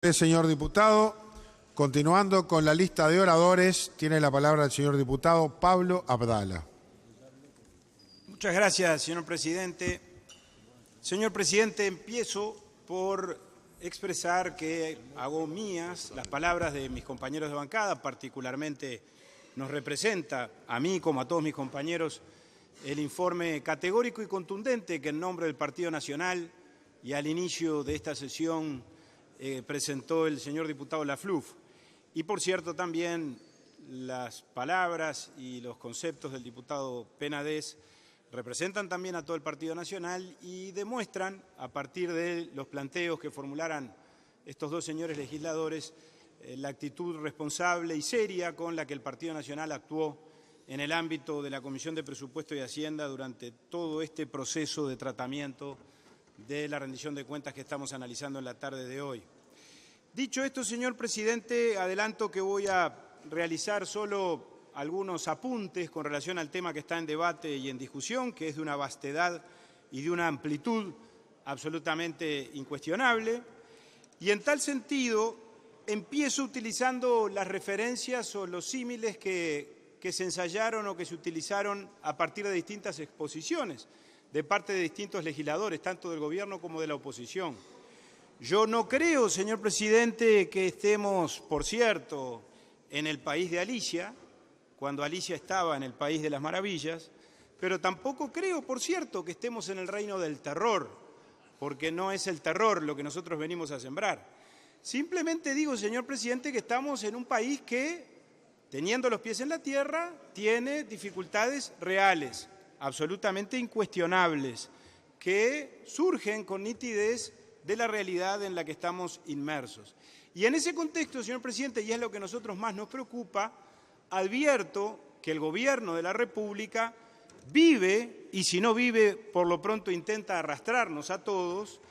Señor diputado, continuando con la lista de oradores, tiene la palabra el señor diputado Pablo Abdala. Muchas gracias, señor presidente. Señor presidente, empiezo por expresar que hago mías las palabras de mis compañeros de bancada, particularmente nos representa a mí como a todos mis compañeros el informe categórico y contundente que en nombre del Partido Nacional y al inicio de esta sesión presentó el señor diputado Lafluf. Y por cierto también las palabras y los conceptos del diputado Penades representan también a todo el Partido Nacional y demuestran, a partir de los planteos que formularan estos dos señores legisladores, la actitud responsable y seria con la que el Partido Nacional actuó en el ámbito de la Comisión de Presupuesto y Hacienda durante todo este proceso de tratamiento de la rendición de cuentas que estamos analizando en la tarde de hoy. Dicho esto, señor presidente, adelanto que voy a realizar solo algunos apuntes con relación al tema que está en debate y en discusión, que es de una vastedad y de una amplitud absolutamente incuestionable. Y en tal sentido, empiezo utilizando las referencias o los símiles que se ensayaron o que se utilizaron a partir de distintas exposiciones de parte de distintos legisladores, tanto del Gobierno como de la oposición. Yo no creo, señor presidente, que estemos, por cierto, en el país de Alicia, cuando Alicia estaba en el país de las maravillas, pero tampoco creo, por cierto, que estemos en el reino del terror, porque no es el terror lo que nosotros venimos a sembrar. Simplemente digo, señor presidente, que estamos en un país que, teniendo los pies en la tierra, tiene dificultades reales, absolutamente incuestionables, que surgen con nitidez de la realidad en la que estamos inmersos. Y en ese contexto, señor presidente, y es lo que a nosotros más nos preocupa, advierto que el Gobierno de la República vive, y si no vive, por lo pronto intenta arrastrarnos a todos,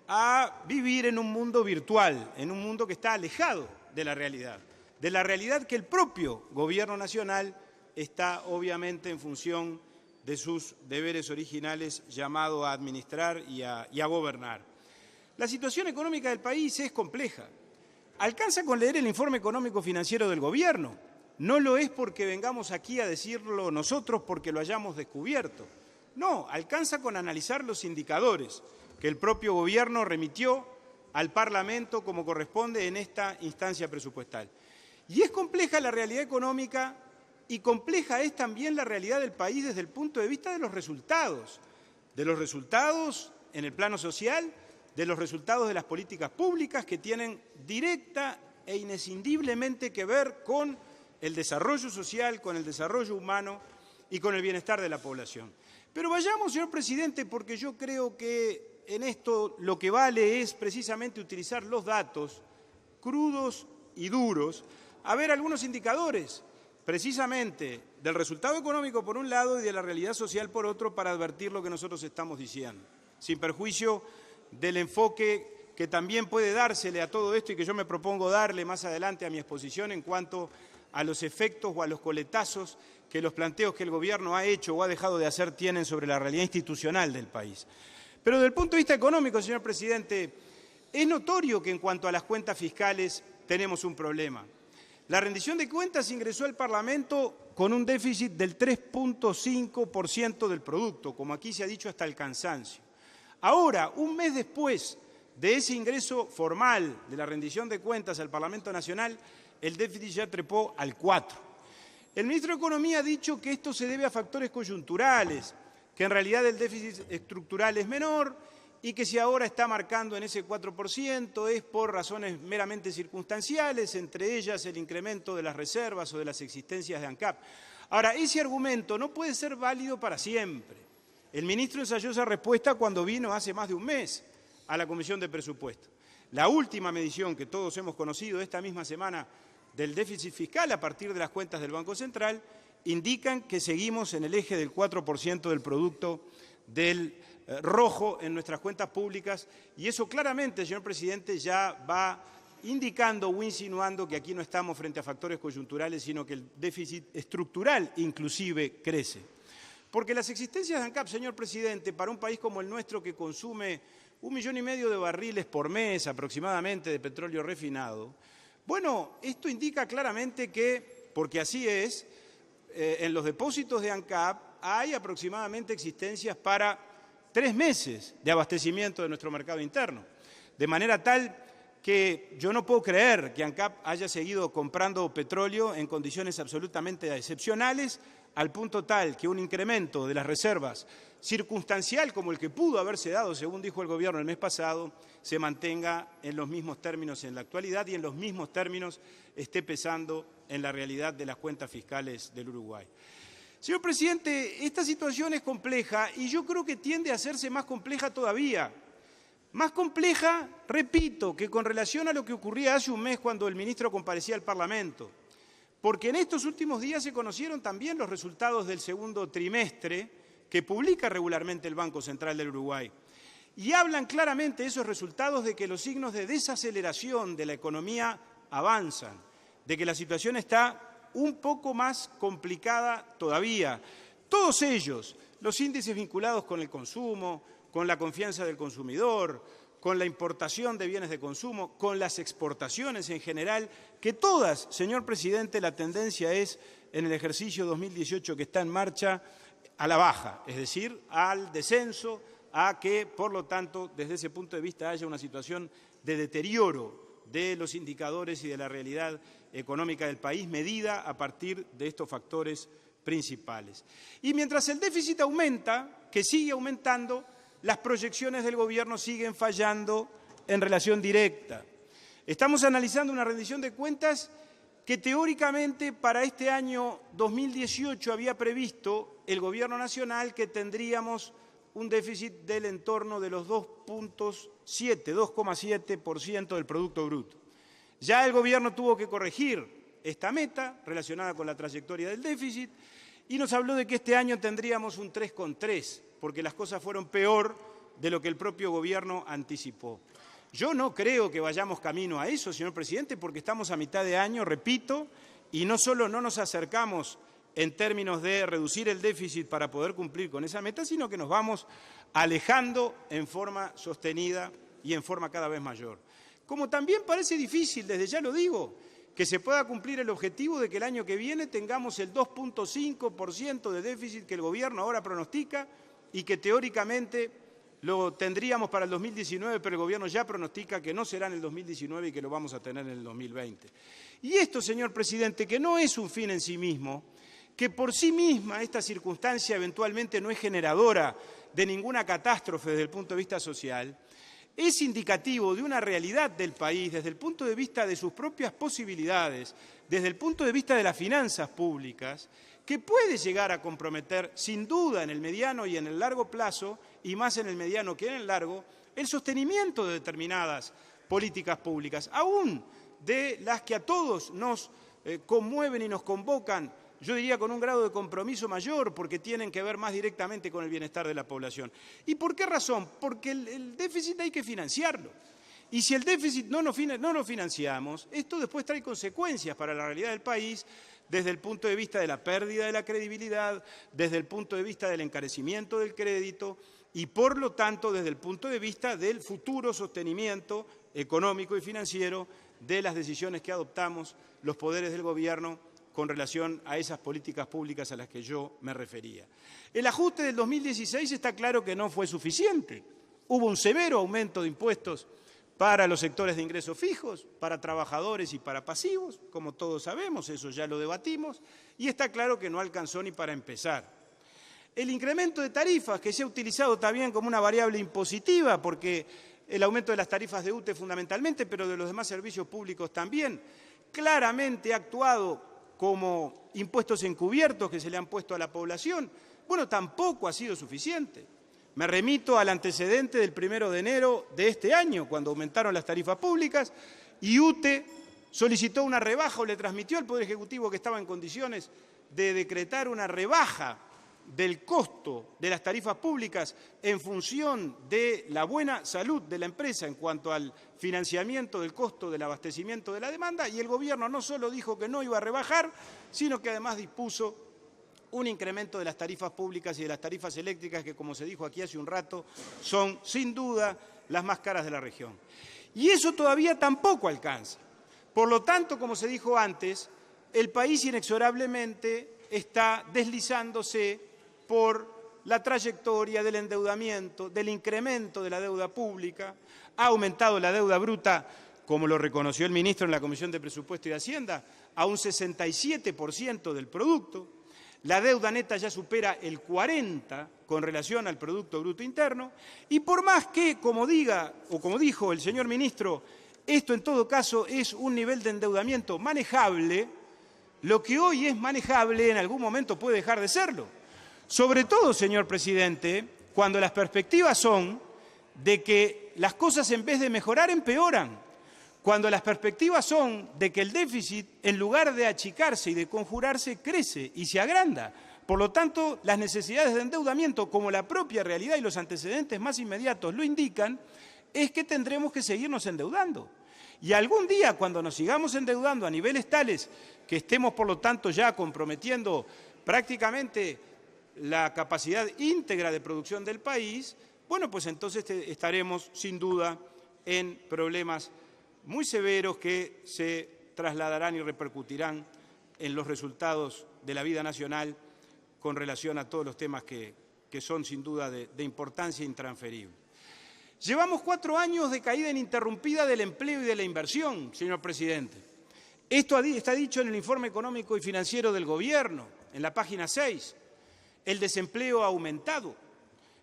a vivir en un mundo virtual, en un mundo que está alejado de la realidad que el propio Gobierno Nacional está obviamente en función de sus deberes originales llamado a administrar y a gobernar. La situación económica del país es compleja. Alcanza con leer el informe económico financiero del Gobierno. No lo es porque vengamos aquí a decirlo nosotros porque lo hayamos descubierto. No, alcanza con analizar los indicadores que el propio Gobierno remitió al Parlamento como corresponde en esta instancia presupuestal. Y es compleja la realidad económica y compleja es también la realidad del país desde el punto de vista de los resultados en el plano social, de los resultados de las políticas públicas que tienen directa e inescindiblemente que ver con el desarrollo social, con el desarrollo humano y con el bienestar de la población. Pero vayamos, señor presidente, porque yo creo que en esto lo que vale es precisamente utilizar los datos crudos y duros, a ver algunos indicadores precisamente del resultado económico por un lado y de la realidad social por otro para advertir lo que nosotros estamos diciendo, sin perjuicio del enfoque que también puede dársele a todo esto y que yo me propongo darle más adelante a mi exposición en cuanto a los efectos o a los coletazos que los planteos que el Gobierno ha hecho o ha dejado de hacer tienen sobre la realidad institucional del país. Pero desde el punto de vista económico, señor presidente, es notorio que en cuanto a las cuentas fiscales tenemos un problema. La rendición de cuentas ingresó al Parlamento con un déficit del 3.5% del producto, como aquí se ha dicho hasta el cansancio. Ahora, un mes después de ese ingreso formal de la rendición de cuentas al Parlamento Nacional, el déficit ya trepó al 4%. El ministro de Economía ha dicho que esto se debe a factores coyunturales, que en realidad el déficit estructural es menor y que si ahora está marcando en ese 4% es por razones meramente circunstanciales, entre ellas el incremento de las reservas o de las existencias de ANCAP. Ahora, ese argumento no puede ser válido para siempre. El ministro ensayó esa respuesta cuando vino hace más de un mes a la Comisión de Presupuesto. La última medición que todos hemos conocido esta misma semana del déficit fiscal a partir de las cuentas del Banco Central indican que seguimos en el eje del 4% del producto del rojo en nuestras cuentas públicas y eso claramente, señor presidente, ya va indicando o insinuando que aquí no estamos frente a factores coyunturales, sino que el déficit estructural inclusive crece. Porque las existencias de ANCAP, señor presidente, para un país como el nuestro que consume 1,5 millones de barriles por mes aproximadamente de petróleo refinado. Bueno, esto indica claramente que, porque así es, en los depósitos de ANCAP hay aproximadamente existencias para 3 meses de abastecimiento de nuestro mercado interno. De manera tal que yo no puedo creer que ANCAP haya seguido comprando petróleo en condiciones absolutamente excepcionales, al punto tal que un incremento de las reservas circunstancial como el que pudo haberse dado, según dijo el Gobierno el mes pasado, se mantenga en los mismos términos en la actualidad y en los mismos términos esté pesando en la realidad de las cuentas fiscales del Uruguay. Señor presidente, esta situación es compleja y yo creo que tiende a hacerse más compleja todavía. Más compleja, repito, que con relación a lo que ocurría hace un mes cuando el ministro comparecía al Parlamento. Porque en estos últimos días se conocieron también los resultados del segundo trimestre que publica regularmente el Banco Central del Uruguay. Y hablan claramente esos resultados de que los signos de desaceleración de la economía avanzan, de que la situación está un poco más complicada todavía. Todos ellos, los índices vinculados con el consumo, con la confianza del consumidor, con la importación de bienes de consumo, con las exportaciones en general, que todas, señor presidente, la tendencia es en el ejercicio 2018 que está en marcha a la baja, es decir, al descenso, a que, por lo tanto, desde ese punto de vista haya una situación de deterioro de los indicadores y de la realidad económica del país, medida a partir de estos factores principales. Y mientras el déficit aumenta, que sigue aumentando, las proyecciones del Gobierno siguen fallando en relación directa. Estamos analizando una rendición de cuentas que teóricamente para este año 2018 había previsto el Gobierno Nacional que tendríamos un déficit del entorno de los 2,7% del Producto Bruto. Ya el Gobierno tuvo que corregir esta meta relacionada con la trayectoria del déficit y nos habló de que este año tendríamos un 3,3%, porque las cosas fueron peor de lo que el propio Gobierno anticipó. Yo no creo que vayamos camino a eso, señor presidente, porque estamos a mitad de año, repito, y no solo no nos acercamos en términos de reducir el déficit para poder cumplir con esa meta, sino que nos vamos alejando en forma sostenida y en forma cada vez mayor. Como también parece difícil, desde ya lo digo, que se pueda cumplir el objetivo de que el año que viene tengamos el 2,5% de déficit que el Gobierno ahora pronostica y que teóricamente lo tendríamos para el 2019, pero el Gobierno ya pronostica que no será en el 2019 y que lo vamos a tener en el 2020. Y esto, señor presidente, que no es un fin en sí mismo, que por sí misma esta circunstancia eventualmente no es generadora de ninguna catástrofe desde el punto de vista social, es indicativo de una realidad del país desde el punto de vista de sus propias posibilidades, desde el punto de vista de las finanzas públicas, que puede llegar a comprometer, sin duda, en el mediano y en el largo plazo, y más en el mediano que en el largo, el sostenimiento de determinadas políticas públicas, aún de las que a todos nos conmueven y nos convocan, yo diría con un grado de compromiso mayor, porque tienen que ver más directamente con el bienestar de la población. ¿Y por qué razón? Porque el déficit hay que financiarlo. Y si el déficit no lo financiamos, esto después trae consecuencias para la realidad del país, desde el punto de vista de la pérdida de la credibilidad, desde el punto de vista del encarecimiento del crédito y, por lo tanto, desde el punto de vista del futuro sostenimiento económico y financiero de las decisiones que adoptamos los poderes del Gobierno con relación a esas políticas públicas a las que yo me refería. El ajuste del 2016 está claro que no fue suficiente. Hubo un severo aumento de impuestos para los sectores de ingresos fijos, para trabajadores y para pasivos, como todos sabemos, eso ya lo debatimos, y está claro que no alcanzó ni para empezar. El incremento de tarifas, que se ha utilizado también como una variable impositiva, porque el aumento de las tarifas de UTE fundamentalmente, pero de los demás servicios públicos también, claramente ha actuado como impuestos encubiertos que se le han puesto a la población, bueno, tampoco ha sido suficiente. Me remito al antecedente del 1 de enero de este año, cuando aumentaron las tarifas públicas y UTE solicitó una rebaja o le transmitió al Poder Ejecutivo que estaba en condiciones de decretar una rebaja del costo de las tarifas públicas en función de la buena salud de la empresa en cuanto al financiamiento del costo del abastecimiento de la demanda, y el Gobierno no solo dijo que no iba a rebajar, sino que además dispuso un incremento de las tarifas públicas y de las tarifas eléctricas que, como se dijo aquí hace un rato, son sin duda las más caras de la región. Y eso todavía tampoco alcanza. Por lo tanto, como se dijo antes, el país inexorablemente está deslizándose por la trayectoria del endeudamiento, del incremento de la deuda pública. Ha aumentado la deuda bruta, como lo reconoció el ministro en la Comisión de Presupuesto y Hacienda, a un 67% del producto. La deuda neta ya supera el 40% con relación al Producto Bruto Interno. Y por más que, como dijo el señor ministro, esto en todo caso es un nivel de endeudamiento manejable, lo que hoy es manejable en algún momento puede dejar de serlo. Sobre todo, señor presidente, cuando las perspectivas son de que las cosas en vez de mejorar empeoran, cuando las perspectivas son de que el déficit, en lugar de achicarse y de conjurarse, crece y se agranda. Por lo tanto, las necesidades de endeudamiento, como la propia realidad y los antecedentes más inmediatos lo indican, es que tendremos que seguirnos endeudando. Y algún día, cuando nos sigamos endeudando a niveles tales que estemos, por lo tanto, ya comprometiendo prácticamente la capacidad íntegra de producción del país, bueno, pues entonces estaremos, sin duda, en problemas muy severos que se trasladarán y repercutirán en los resultados de la vida nacional con relación a todos los temas que son, sin duda, de importancia intransferible. Llevamos 4 años de caída ininterrumpida del empleo y de la inversión, señor presidente. Esto está dicho en el informe económico y financiero del Gobierno, en la página 6. El desempleo ha aumentado.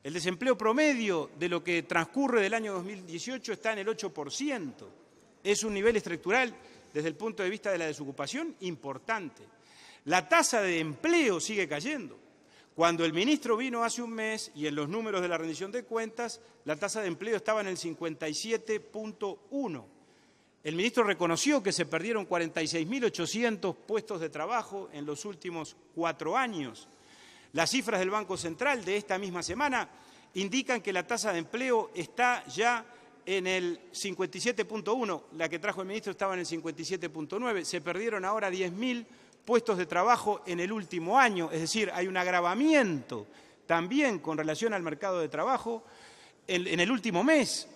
El desempleo promedio de lo que transcurre del año 2018 está en el 8%. Es un nivel estructural, desde el punto de vista de la desocupación, importante. La tasa de empleo sigue cayendo. Cuando el ministro vino hace un mes y en los números de la rendición de cuentas, la tasa de empleo estaba en el 57.1. El ministro reconoció que se perdieron 46.800 puestos de trabajo en los últimos 4 años. Las cifras del Banco Central de esta misma semana indican que la tasa de empleo está ya en el 57.1, la que trajo el ministro estaba en el 57.9, se perdieron ahora 10.000 puestos de trabajo en el último año, es decir, hay un agravamiento también con relación al mercado de trabajo en el último mes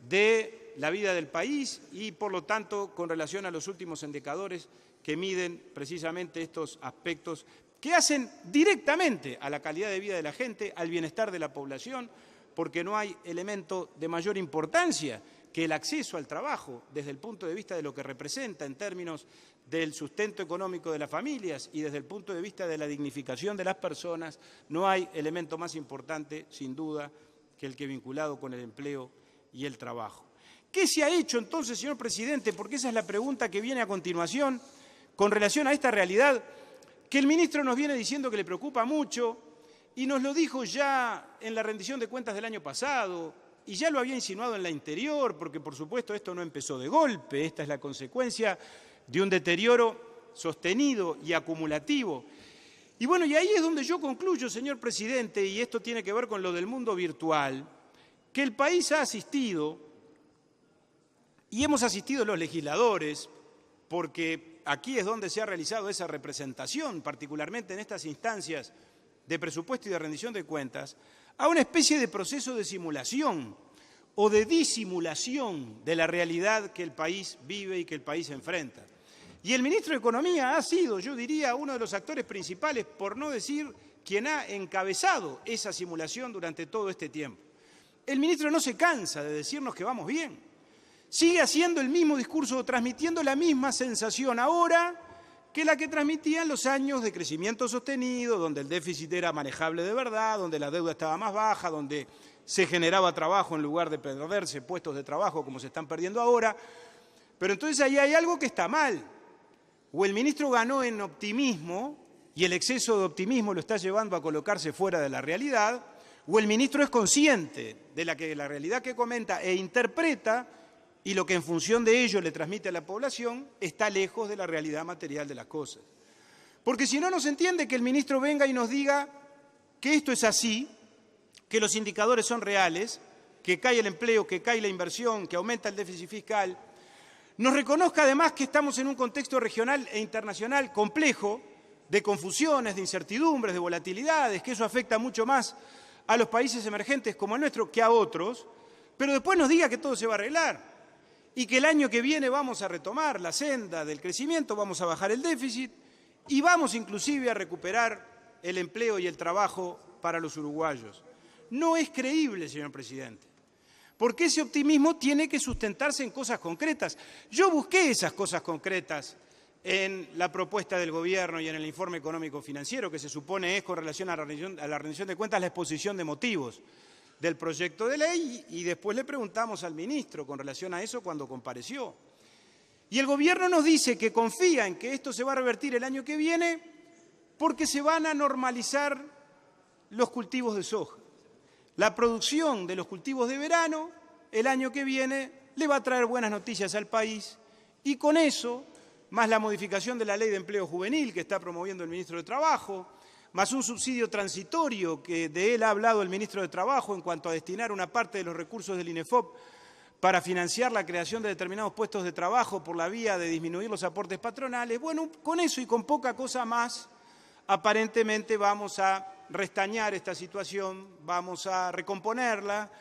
de la vida del país y, por lo tanto, con relación a los últimos indicadores que miden precisamente estos aspectos que hacen directamente a la calidad de vida de la gente, al bienestar de la población, porque no hay elemento de mayor importancia que el acceso al trabajo desde el punto de vista de lo que representa en términos del sustento económico de las familias y desde el punto de vista de la dignificación de las personas, no hay elemento más importante, sin duda, que el que vinculado con el empleo y el trabajo. ¿Qué se ha hecho entonces, señor presidente? Porque esa es la pregunta que viene a continuación con relación a esta realidad que el ministro nos viene diciendo que le preocupa mucho y nos lo dijo ya en la rendición de cuentas del año pasado y ya lo había insinuado en la anterior, porque por supuesto esto no empezó de golpe, esta es la consecuencia de un deterioro sostenido y acumulativo. Y bueno, y ahí es donde yo concluyo, señor presidente, y esto tiene que ver con lo del mundo virtual, que el país ha asistido, y hemos asistido los legisladores, porque aquí es donde se ha realizado esa representación, particularmente en estas instancias de presupuesto y de rendición de cuentas, a una especie de proceso de simulación o de disimulación de la realidad que el país vive y que el país enfrenta. Y el ministro de Economía ha sido, yo diría, uno de los actores principales, por no decir quien ha encabezado esa simulación durante todo este tiempo. El ministro no se cansa de decirnos que vamos bien. Sigue haciendo el mismo discurso, transmitiendo la misma sensación ahora que la que transmitía en los años de crecimiento sostenido, donde el déficit era manejable de verdad, donde la deuda estaba más baja, donde se generaba trabajo en lugar de perderse puestos de trabajo como se están perdiendo ahora. Pero entonces ahí hay algo que está mal. O el ministro ganó en optimismo y el exceso de optimismo lo está llevando a colocarse fuera de la realidad, o el ministro es consciente de la realidad que comenta e interpreta y lo que en función de ello le transmite a la población está lejos de la realidad material de las cosas. Porque si no, no se entiende que el ministro venga y nos diga que esto es así, que los indicadores son reales, que cae el empleo, que cae la inversión, que aumenta el déficit fiscal, nos reconozca además que estamos en un contexto regional e internacional complejo, de confusiones, de incertidumbres, de volatilidades, que eso afecta mucho más a los países emergentes como el nuestro que a otros, pero después nos diga que todo se va a arreglar y que el año que viene vamos a retomar la senda del crecimiento, vamos a bajar el déficit y vamos inclusive a recuperar el empleo y el trabajo para los uruguayos. No es creíble, señor presidente, porque ese optimismo tiene que sustentarse en cosas concretas. Yo busqué esas cosas concretas en la propuesta del Gobierno y en el informe económico-financiero, que se supone es con relación a la rendición de cuentas la exposición de motivos del proyecto de ley, y después le preguntamos al ministro con relación a eso cuando compareció. Y el Gobierno nos dice que confía en que esto se va a revertir el año que viene porque se van a normalizar los cultivos de soja. La producción de los cultivos de verano el año que viene le va a traer buenas noticias al país y con eso, más la modificación de la Ley de Empleo Juvenil que está promoviendo el ministro de Trabajo, más un subsidio transitorio que de él ha hablado el ministro de Trabajo en cuanto a destinar una parte de los recursos del INEFOP para financiar la creación de determinados puestos de trabajo por la vía de disminuir los aportes patronales. Bueno, con eso y con poca cosa más, aparentemente vamos a restañar esta situación, vamos a recomponerla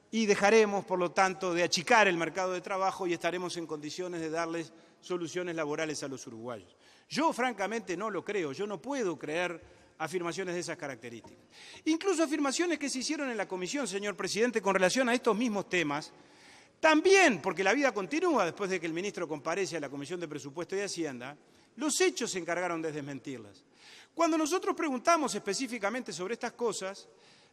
y dejaremos, por lo tanto, de achicar el mercado de trabajo y estaremos en condiciones de darles soluciones laborales a los uruguayos. Yo, francamente, no lo creo. Yo no puedo creer afirmaciones de esas características. Incluso afirmaciones que se hicieron en la comisión, señor presidente, con relación a estos mismos temas, también, porque la vida continúa después de que el ministro comparece a la Comisión de Presupuesto y Hacienda, los hechos se encargaron de desmentirlas. Cuando nosotros preguntamos específicamente sobre estas cosas,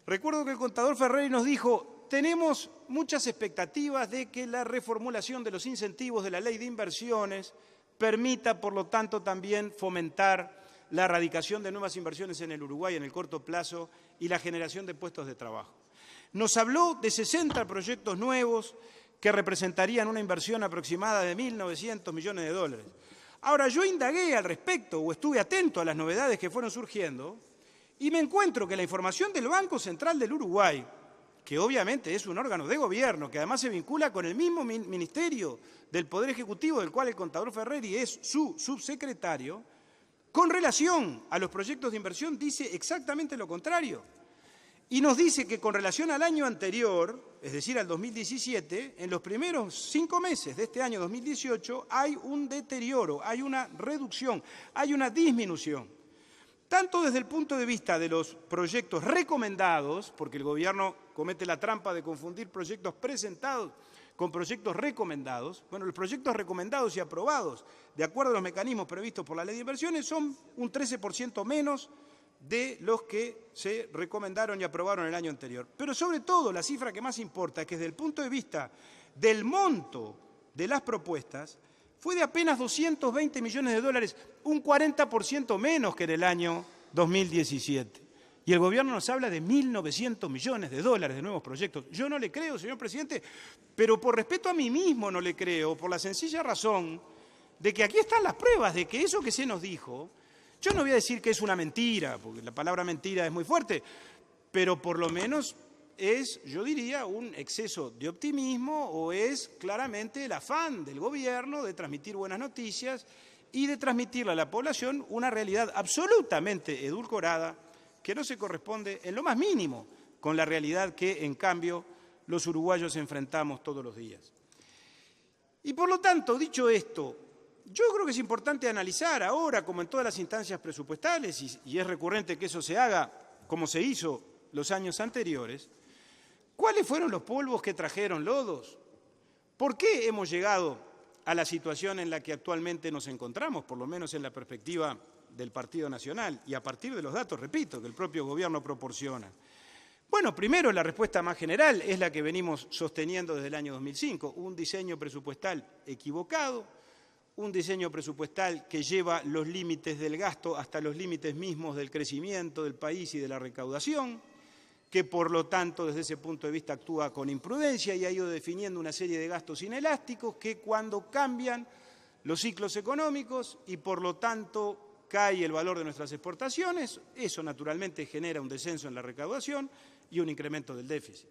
recuerdo que el contador Ferreri nos dijo: tenemos muchas expectativas de que la reformulación de los incentivos de la Ley de Inversiones permita, por lo tanto, también fomentar la erradicación de nuevas inversiones en el Uruguay en el corto plazo y la generación de puestos de trabajo. Nos habló de 60 proyectos nuevos que representarían una inversión aproximada de 1.900 millones de dólares. Ahora, yo indagué al respecto o estuve atento a las novedades que fueron surgiendo y me encuentro que la información del Banco Central del Uruguay, que obviamente es un órgano de gobierno, que además se vincula con el mismo Ministerio del Poder Ejecutivo, del cual el contador Ferreri es su subsecretario, con relación a los proyectos de inversión dice exactamente lo contrario. Y nos dice que con relación al año anterior, es decir, al 2017, en los primeros 5 meses de este año 2018 hay un deterioro, hay una reducción, hay una disminución. Tanto desde el punto de vista de los proyectos recomendados, porque el Gobierno comete la trampa de confundir proyectos presentados con proyectos recomendados. Bueno, los proyectos recomendados y aprobados, de acuerdo a los mecanismos previstos por la Ley de Inversiones, son un 13% menos de los que se recomendaron y aprobaron el año anterior. Pero sobre todo, la cifra que más importa es que desde el punto de vista del monto de las propuestas, fue de apenas 220 millones de dólares, un 40% menos que en el año 2017. Y el Gobierno nos habla de 1.900 millones de dólares de nuevos proyectos. Yo no le creo, señor presidente, pero por respeto a mí mismo no le creo, por la sencilla razón de que aquí están las pruebas de que eso que se nos dijo, yo no voy a decir que es una mentira, porque la palabra mentira es muy fuerte, pero por lo menos es, yo diría, un exceso de optimismo o es claramente el afán del Gobierno de transmitir buenas noticias y de transmitirle a la población una realidad absolutamente edulcorada que no se corresponde en lo más mínimo con la realidad que, en cambio, los uruguayos enfrentamos todos los días. Y por lo tanto, dicho esto, yo creo que es importante analizar ahora, como en todas las instancias presupuestales, y es recurrente que eso se haga como se hizo los años anteriores, ¿cuáles fueron los polvos que trajeron lodos? ¿Por qué hemos llegado a la situación en la que actualmente nos encontramos, por lo menos en la perspectiva del Partido Nacional y a partir de los datos, repito, que el propio Gobierno proporciona? Bueno, primero la respuesta más general es la que venimos sosteniendo desde el año 2005, un diseño presupuestal equivocado, un diseño presupuestal que lleva los límites del gasto hasta los límites mismos del crecimiento del país y de la recaudación, que por lo tanto desde ese punto de vista actúa con imprudencia y ha ido definiendo una serie de gastos inelásticos que cuando cambian los ciclos económicos y por lo tanto cae el valor de nuestras exportaciones, eso naturalmente genera un descenso en la recaudación y un incremento del déficit.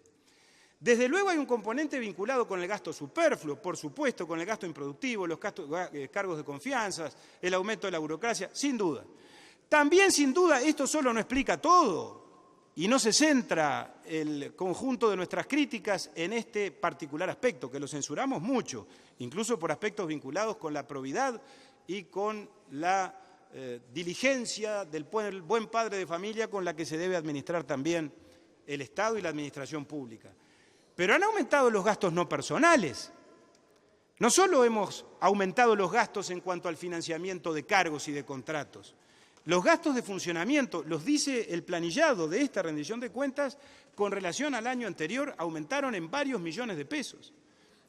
Desde luego hay un componente vinculado con el gasto superfluo, por supuesto, con el gasto improductivo, los cargos de confianza, el aumento de la burocracia, sin duda. También, sin duda, esto solo no explica todo. y no se centra el conjunto de nuestras críticas en este particular aspecto, que lo censuramos mucho, incluso por aspectos vinculados con la probidad y con la diligencia del buen padre de familia con la que se debe administrar también el Estado y la administración pública. Pero han aumentado los gastos no personales. No solo hemos aumentado los gastos en cuanto al financiamiento de cargos y de contratos, los gastos de funcionamiento, los dice el planillado de esta rendición de cuentas, con relación al año anterior aumentaron en varios millones de pesos.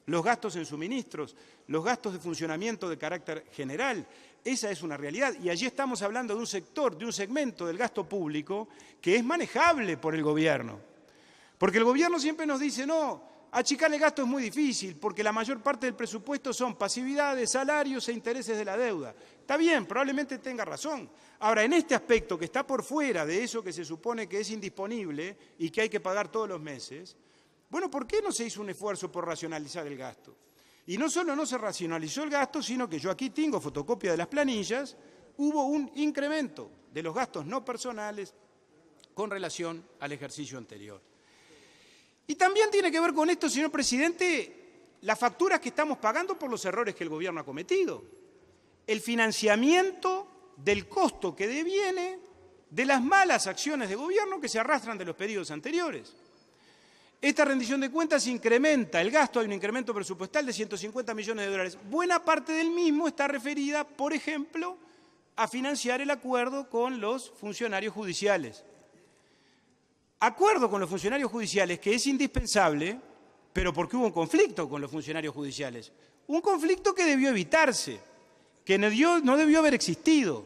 Los gastos en suministros, los gastos de funcionamiento de carácter general, esa es una realidad. Y allí estamos hablando de un sector, de un segmento del gasto público que es manejable por el gobierno. Porque el gobierno siempre nos dice, no, achicar el gasto es muy difícil, porque la mayor parte del presupuesto son pasividades, salarios e intereses de la deuda. Está bien, probablemente tenga razón. Ahora, en este aspecto que está por fuera de eso que se supone que es indisponible y que hay que pagar todos los meses, bueno, ¿por qué no se hizo un esfuerzo por racionalizar el gasto? Y no solo no se racionalizó el gasto, sino que yo aquí tengo fotocopia de las planillas, hubo un incremento de los gastos no personales con relación al ejercicio anterior. Y también tiene que ver con esto, señor presidente, las facturas que estamos pagando por los errores que el gobierno ha cometido. El financiamiento del costo que deviene de las malas acciones de gobierno que se arrastran de los periodos anteriores. Esta rendición de cuentas incrementa el gasto, hay un incremento presupuestal de 150 millones de dólares. Buena parte del mismo está referida, por ejemplo, a financiar el acuerdo con los funcionarios judiciales. Acuerdo con los funcionarios judiciales que es indispensable, pero porque hubo un conflicto con los funcionarios judiciales. Un conflicto que debió evitarse, que no debió haber existido,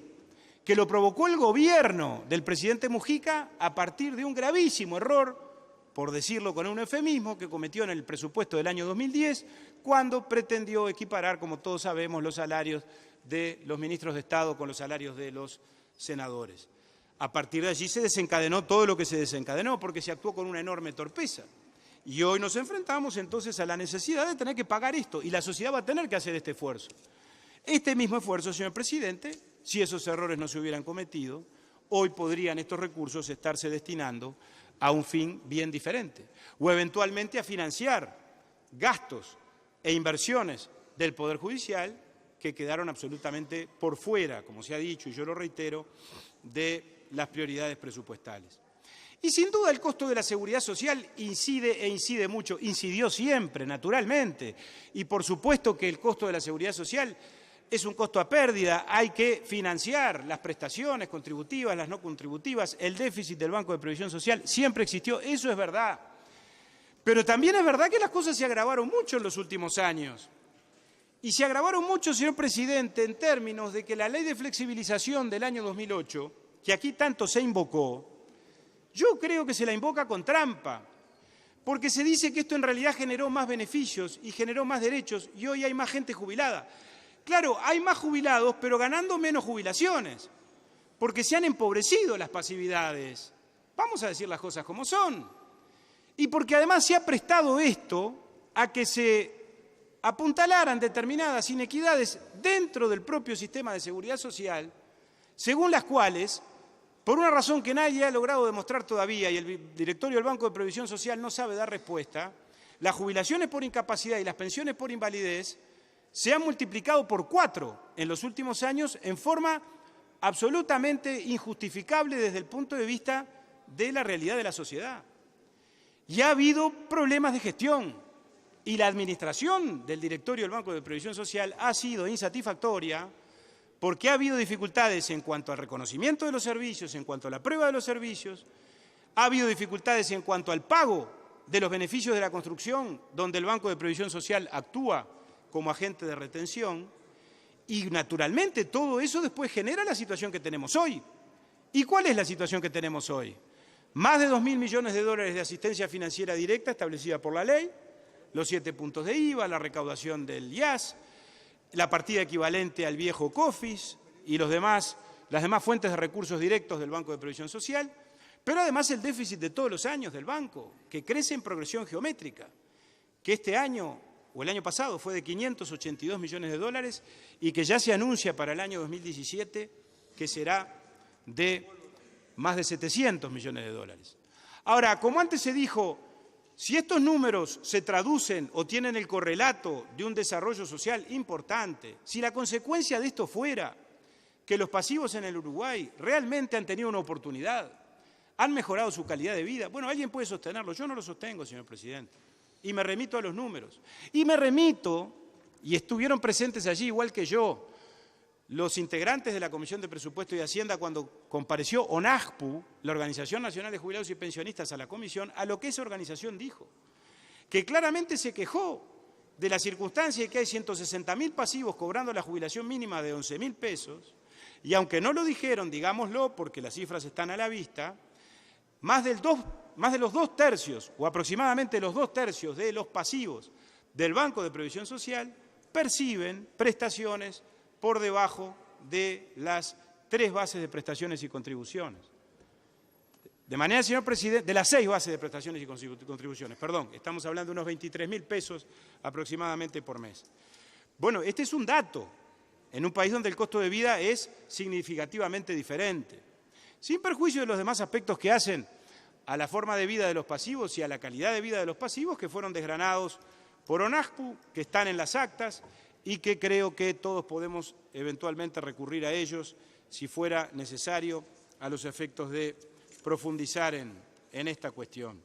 que lo provocó el gobierno del presidente Mujica a partir de un gravísimo error, por decirlo con un eufemismo, que cometió en el presupuesto del año 2010, cuando pretendió equiparar, como todos sabemos, los salarios de los ministros de Estado con los salarios de los senadores. A partir de allí se desencadenó todo lo que se desencadenó, porque se actuó con una enorme torpeza. Y hoy nos enfrentamos entonces a la necesidad de tener que pagar esto, y la sociedad va a tener que hacer este esfuerzo. Este mismo esfuerzo, señor presidente, si esos errores no se hubieran cometido, hoy podrían estos recursos estarse destinando a un fin bien diferente, o eventualmente a financiar gastos e inversiones del Poder Judicial que quedaron absolutamente por fuera, como se ha dicho, y yo lo reitero, de las prioridades presupuestales. Y sin duda el costo de la seguridad social incide mucho, incidió siempre, naturalmente, y por supuesto que el costo de la seguridad social es un costo a pérdida, hay que financiar las prestaciones contributivas, las no contributivas, el déficit del Banco de Previsión Social siempre existió, eso es verdad. Pero también es verdad que las cosas se agravaron mucho en los últimos años. Y se agravaron mucho, señor presidente, en términos de que la ley de flexibilización del año 2008, que aquí tanto se invocó, yo creo que se la invoca con trampa, porque se dice que esto en realidad generó más beneficios y generó más derechos y hoy hay más gente jubilada. Claro, hay más jubilados, pero ganando menos jubilaciones, porque se han empobrecido las pasividades. Vamos a decir las cosas como son. Y porque además se ha prestado esto a que se apuntalaran determinadas inequidades dentro del propio sistema de seguridad social, según las cuales, por una razón que nadie ha logrado demostrar todavía y el directorio del Banco de Previsión Social no sabe dar respuesta, las jubilaciones por incapacidad y las pensiones por invalidez se han multiplicado por 4 en los últimos años en forma absolutamente injustificable desde el punto de vista de la realidad de la sociedad. Y ha habido problemas de gestión y la administración del directorio del Banco de Previsión Social ha sido insatisfactoria porque ha habido dificultades en cuanto al reconocimiento de los servicios, en cuanto a la prueba de los servicios, ha habido dificultades en cuanto al pago de los beneficios de la construcción, donde el Banco de Previsión Social actúa como agente de retención, y naturalmente todo eso después genera la situación que tenemos hoy. ¿Y cuál es la situación que tenemos hoy? Más de 2.000 millones de dólares de asistencia financiera directa establecida por la ley, los 7 puntos de IVA, la recaudación del IAS, la partida equivalente al viejo COFIS y las demás fuentes de recursos directos del Banco de Previsión Social, pero además el déficit de todos los años del banco, que crece en progresión geométrica, que este año o el año pasado fue de 582 millones de dólares y que ya se anuncia para el año 2017 que será de más de 700 millones de dólares. Ahora, como antes se dijo, si estos números se traducen o tienen el correlato de un desarrollo social importante, si la consecuencia de esto fuera que los pasivos en el Uruguay realmente han tenido una oportunidad, han mejorado su calidad de vida, bueno, alguien puede sostenerlo, yo no lo sostengo, señor presidente, y me remito a los números. Y me remito, y estuvieron presentes allí igual que yo, los integrantes de la Comisión de Presupuesto y Hacienda cuando compareció ONAJPU, la Organización Nacional de Jubilados y Pensionistas, a la comisión, a lo que esa organización dijo, que claramente se quejó de la circunstancia de que hay 160.000 pasivos cobrando la jubilación mínima de 11.000 pesos, y aunque no lo dijeron, digámoslo, porque las cifras están a la vista, más de los 2/3, o aproximadamente los 2/3 de los pasivos del Banco de Previsión Social perciben prestaciones por debajo de las 3 bases de prestaciones y contribuciones. De manera, señor presidente, de las 6 bases de prestaciones y contribuciones, perdón, estamos hablando de unos 23.000 pesos aproximadamente por mes. Bueno, este es un dato en un país donde el costo de vida es significativamente diferente, sin perjuicio de los demás aspectos que hacen a la forma de vida de los pasivos y a la calidad de vida de los pasivos que fueron desgranados por ONAJPU, que están en las actas, y que creo que todos podemos eventualmente recurrir a ellos si fuera necesario a los efectos de profundizar en esta cuestión.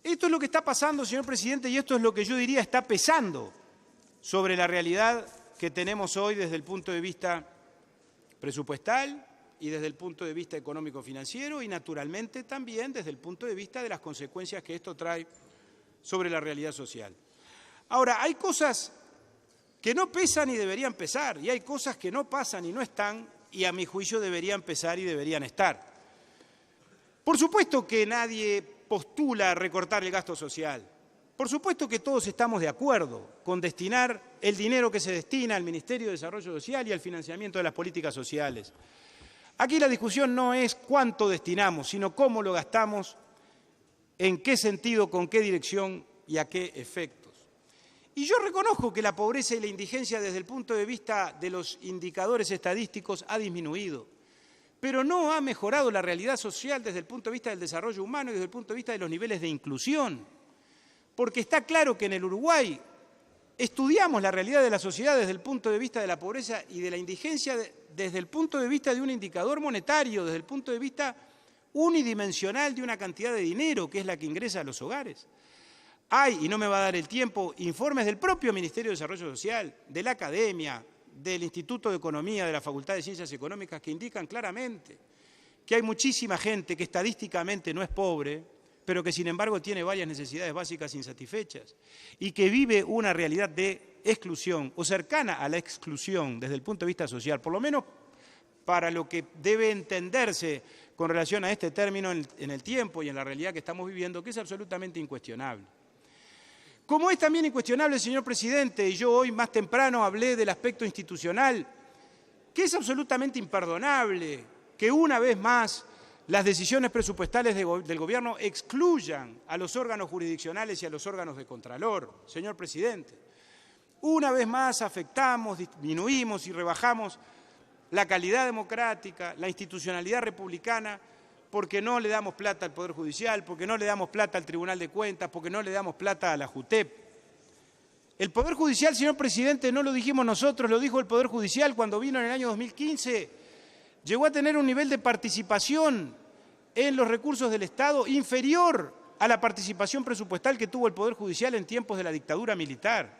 Esto es lo que está pasando, señor presidente, y esto es lo que yo diría está pesando sobre la realidad que tenemos hoy desde el punto de vista presupuestal y desde el punto de vista económico-financiero y, naturalmente, también desde el punto de vista de las consecuencias que esto trae sobre la realidad social. Ahora, hay cosas que no pesan y deberían pesar, y hay cosas que no pasan y no están, y a mi juicio deberían pesar y deberían estar. Por supuesto que nadie postula recortar el gasto social. Por supuesto que todos estamos de acuerdo con destinar el dinero que se destina al Ministerio de Desarrollo Social y al financiamiento de las políticas sociales. Aquí la discusión no es cuánto destinamos, sino cómo lo gastamos, en qué sentido, con qué dirección y a qué efectos. Y yo reconozco que la pobreza y la indigencia desde el punto de vista de los indicadores estadísticos ha disminuido, pero no ha mejorado la realidad social desde el punto de vista del desarrollo humano y desde el punto de vista de los niveles de inclusión. Porque está claro que en el Uruguay estudiamos la realidad de la sociedad desde el punto de vista de la pobreza y de la indigencia desde el punto de vista de un indicador monetario, desde el punto de vista unidimensional de una cantidad de dinero que es la que ingresa a los hogares. Hay, y no me va a dar el tiempo, informes del propio Ministerio de Desarrollo Social, de la Academia, del Instituto de Economía, de la Facultad de Ciencias Económicas, que indican claramente que hay muchísima gente que estadísticamente no es pobre, pero que sin embargo tiene varias necesidades básicas insatisfechas y que vive una realidad de exclusión o cercana a la exclusión desde el punto de vista social, por lo menos para lo que debe entenderse con relación a este término en el tiempo y en la realidad que estamos viviendo, que es absolutamente incuestionable. Como es también incuestionable, señor presidente, y yo hoy más temprano hablé del aspecto institucional, que es absolutamente imperdonable que una vez más las decisiones presupuestales del Gobierno excluyan a los órganos jurisdiccionales y a los órganos de Contralor, señor presidente. Una vez más afectamos, disminuimos y rebajamos la calidad democrática, la institucionalidad republicana, porque no le damos plata al Poder Judicial, porque no le damos plata al Tribunal de Cuentas, porque no le damos plata a la JUTEP. El Poder Judicial, señor presidente, no lo dijimos nosotros, lo dijo el Poder Judicial cuando vino en el año 2015, llegó a tener un nivel de participación en los recursos del Estado inferior a la participación presupuestal que tuvo el Poder Judicial en tiempos de la dictadura militar,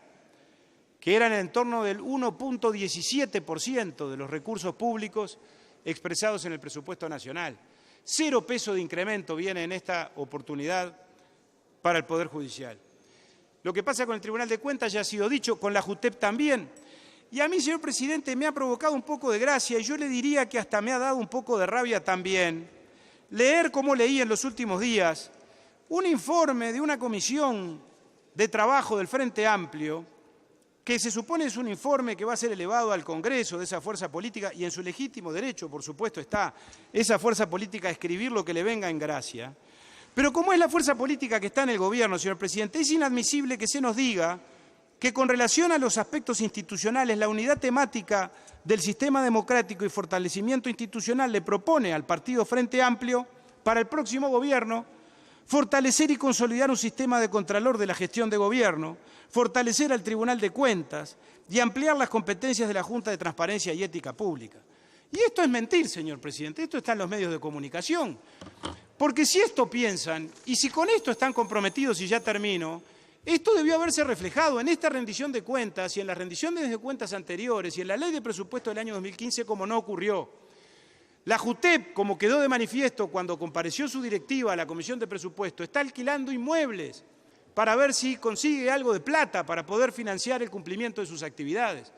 que era en el entorno del 1.17% de los recursos públicos expresados en el presupuesto nacional. 0 pesos de incremento viene en esta oportunidad para el Poder Judicial. Lo que pasa con el Tribunal de Cuentas ya ha sido dicho, con la JUTEP también. Y a mí, señor presidente, me ha provocado un poco de gracia y yo le diría que hasta me ha dado un poco de rabia también leer, como leí en los últimos días, un informe de una comisión de trabajo del Frente Amplio, que se supone es un informe que va a ser elevado al Congreso de esa fuerza política y en su legítimo derecho, por supuesto, está esa fuerza política a escribir lo que le venga en gracia. Pero como es la fuerza política que está en el Gobierno, señor presidente, es inadmisible que se nos diga que con relación a los aspectos institucionales, la unidad temática del sistema democrático y fortalecimiento institucional le propone al Partido Frente Amplio para el próximo gobierno, fortalecer y consolidar un sistema de contralor de la gestión de gobierno, fortalecer al Tribunal de Cuentas y ampliar las competencias de la Junta de Transparencia y Ética Pública. Y esto es mentir, señor presidente, esto está en los medios de comunicación. Porque si esto piensan, y si con esto están comprometidos, y ya termino, esto debió haberse reflejado en esta rendición de cuentas y en las rendiciones de cuentas anteriores y en la ley de presupuesto del año 2015, como no ocurrió. La JUTEP, como quedó de manifiesto cuando compareció su directiva a la Comisión de Presupuesto, está alquilando inmuebles para ver si consigue algo de plata para poder financiar el cumplimiento de sus actividades.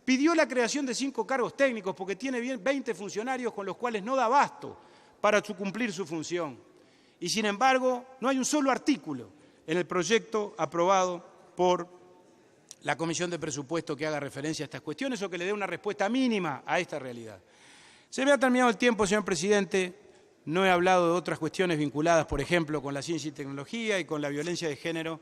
Pidió la creación de 5 cargos técnicos porque tiene 20 funcionarios con los cuales no da abasto para cumplir su función. Y sin embargo, no hay un solo artículo en el proyecto aprobado por la Comisión de Presupuesto que haga referencia a estas cuestiones o que le dé una respuesta mínima a esta realidad. Se me ha terminado el tiempo, señor presidente. No he hablado de otras cuestiones vinculadas, por ejemplo, con la ciencia y tecnología y con la violencia de género,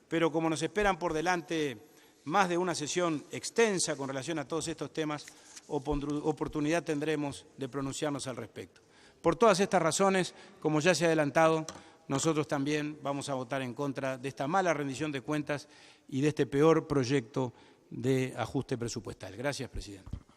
pero como nos esperan por delante más de una sesión extensa con relación a todos estos temas, oportunidad tendremos de pronunciarnos al respecto. Por todas estas razones, como ya se ha adelantado, nosotros también vamos a votar en contra de esta mala rendición de cuentas y de este peor proyecto de ajuste presupuestal. Gracias, presidente.